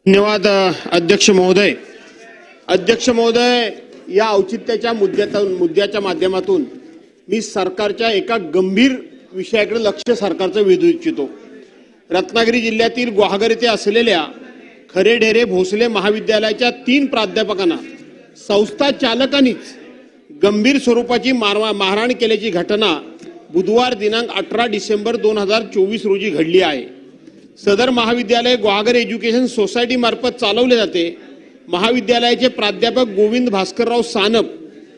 धन्यवाद अध्यक्ष महोदय. अध्यक्ष महोदय, या औचित्याच्या मुद्द्याच्या माध्यमातून मी सरकारच्या एका गंभीर विषयाकडे लक्ष सरकारचं वेधू इच्छितो. रत्नागिरी जिल्ह्यातील गुहागर येथे असलेल्या खरेढेरे भोसले महाविद्यालयाच्या 3 प्राध्यापकांना संस्था चालकांनीच गंभीर स्वरूपाची मारहाण केल्याची घटना बुधवार दिनांक 18 डिसेंबर 2024 रोजी घडली आहे. सदर महाविद्यालय गुहागर एज्युकेशन सोसायटी मार्फत चालवले जाते. महाविद्यालयाचे प्राध्यापक गोविंद भास्करराव सानप,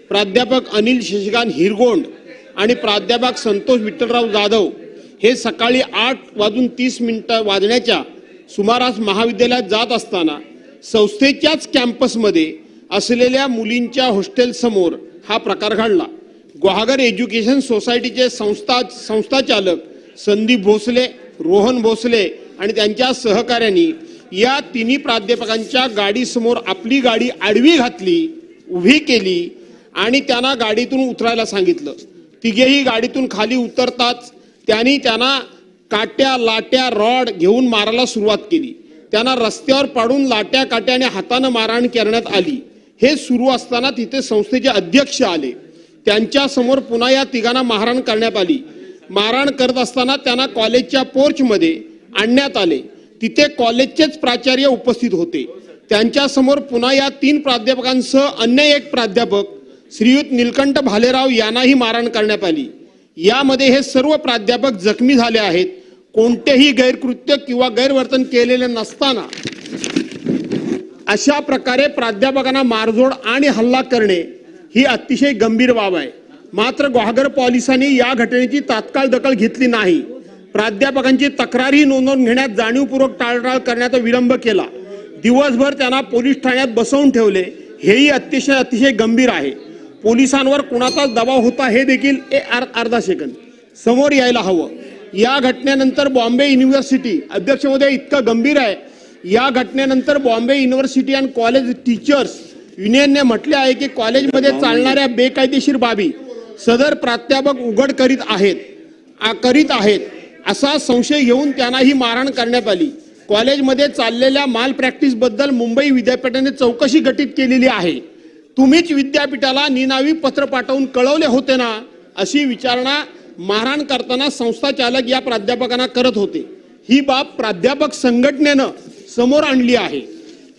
प्राध्यापक अनिल शशिकांत हिरगोंड आणि प्राध्यापक संतोष विठ्ठलराव जाधव हे सकाळी 8:30 वाजण्याच्या सुमारास महाविद्यालयात जात असताना संस्थेच्याच कॅम्पसमध्ये असलेल्या मुलींच्या हॉस्टेल समोर हा प्रकार घडला. गुहागर एज्युकेशन सोसायटीचे संस्थाचालक संदीप भोसले, रोहन भोसले आणि त्यांच्या सहकाऱ्यांनी या 3 प्राध्यापकांच्या गाडीसमोर आपली गाडी आडवी घातली, उभी केली आणि त्यांना गाडीतून उतरायला सांगितलं. तिघेही गाडीतून खाली उतरताच त्यांना काट्या, लाट्या, रॉड घेऊन मारायला सुरुवात केली. त्यांना रस्त्यावर पाडून लाट्या काट्याने हाताने मारहाण करण्यात आली. हे सुरू असताना तिथे संस्थेचे अध्यक्ष आले. त्यांच्या समोर पुन्हा या तिघांना मारहाण करण्यात आली. मारहाण करत असताना त्यांना कॉलेजच्या पोर्चमध्ये आणण्यात आले. तिथे कॉलेजचेच प्राचार्य उपस्थित होते. त्यांच्या समोर पुन्हा या 3 प्राध्यापकांसह अन्य एक प्राध्यापक श्रीयुत नीलकंठ भालेराव यांनाही मारहाण करण्यात आली. यामध्ये हे सर्व प्राध्यापक जखमी झाले आहेत. कोणतेही गैरकृत्य किंवा गैरवर्तन केलेले नसताना अशा प्रकारे प्राध्यापकांना मारझोड आणि हल्ला करणे ही अतिशय गंभीर बाब आहे. मात्र गुहागर पोलिसांनी या घटनेची तात्काळ दखल घेतली नाही. प्राध्यापकांची तक्रारही नोंदवून घेण्यात जाणीवपूर्वक टाळाटाळ करण्याचा विलंब केला. दिवसभर त्यांना पोलीस ठाण्यात बसवून ठेवले. हेही अतिशय गंभीर आहे. पोलिसांवर कुणाचा दबाव होता हे देखील अर्धा सेकंद समोर यायला हवं. या घटनेनंतर बॉम्बे युनिव्हर्सिटी, अध्यक्ष महोदय इतकं गंभीर आहे, या घटनेनंतर बॉम्बे युनिव्हर्सिटी आणि कॉलेज टीचर्स युनियनने म्हटले आहे की कॉलेजमध्ये चालणाऱ्या बेकायदेशीर बाबी सदर प्राध्यापक उघड करीत आहेत असा संशय घेऊन त्यांनाही मारहाण करण्यात आली. कॉलेजमध्ये चाललेल्या माल प्रॅक्टिस बद्दल मुंबई विद्यापीठाने चौकशी गठीत केलेली आहे. तुम्हीच विद्यापीठाला निनावी पत्र पाठवून कळवले होते ना, अशी विचारणा मारहाण करताना संस्था चालक या प्राध्यापकांना करत होते. ही बाब प्राध्यापक संघटनेनं समोर आणली आहे.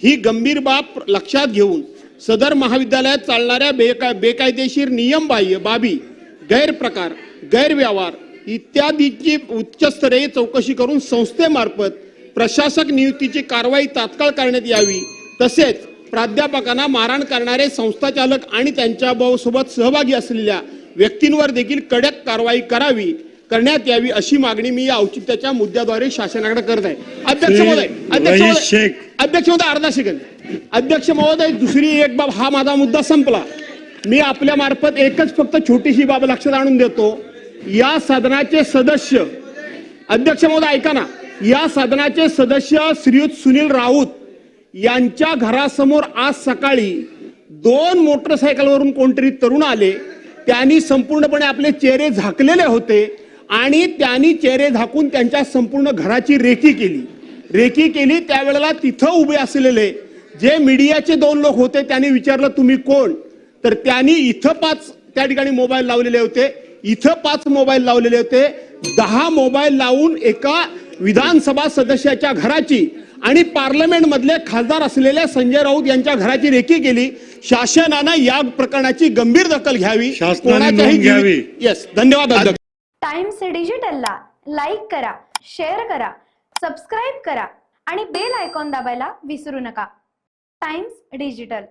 ही गंभीर बाब लक्षात घेऊन सदर महाविद्यालयात चालणाऱ्या बेकायदेशीर नियमबाह्य बाबी, गैरप्रकार, गैरव्यवहार इत्यादीची उच्चस्तरीय चौकशी करून संस्थेमार्फत प्रशासक नियुक्तीची कारवाई तात्काळ करण्यात यावी. तसेच प्राध्यापकांना मारहाण करणारे संस्थाचालक आणि त्यांच्या सोबत सहभागी असलेल्या व्यक्तींवर देखील कडक कारवाई करण्यात यावी अशी मागणी मी या औचित्याच्या मुद्द्याद्वारे शासनाकडे करत आहे. अध्यक्ष महोदय अर्धा सेकंद. अध्यक्ष महोदय, दुसरी एक बाब, हा माझा मुद्दा संपला. मी आपल्या मार्फत एकच फक्त छोटीशी बाब लक्षात आणून देतो. या सदनाचे सदस्य, अध्यक्ष महोदय ऐका ना, या सदनाचे सदस्य श्रीयुत सुनील राऊत यांच्या घरासमोर आज सकाळी 2 मोटरसायकलवरून कोणतरी तरुण आले. त्यांनी संपूर्णपणे आपले चेहरे झाकलेले होते आणि त्यांनी चेहरे झाकून त्यांच्या संपूर्ण घराची रेकी केली. त्यावेळेला तिथं उभे असलेले जे मीडियाचे 2 लोक होते त्यांनी विचारलं तुम्ही कोण, तर त्यांनी इथं 5 त्या ठिकाणी मोबाईल लावलेले होते, इथं 5 मोबाईल लावलेले होते. 10 मोबाईल लावून एका विधानसभा सदस्याच्या घराची आणि पार्लमेंट मधले खासदार असलेल्या संजय राऊत यांच्या घराची रेकी केली. शासनानं या प्रकरणाची गंभीर दखल घ्यावी. येस, धन्यवाद. टाइम्स डिजिटलला लाईक करा, शेअर करा, सबस्क्राईब करा आणि बेल आयकॉन दाबायला विसरू नका. Times digital.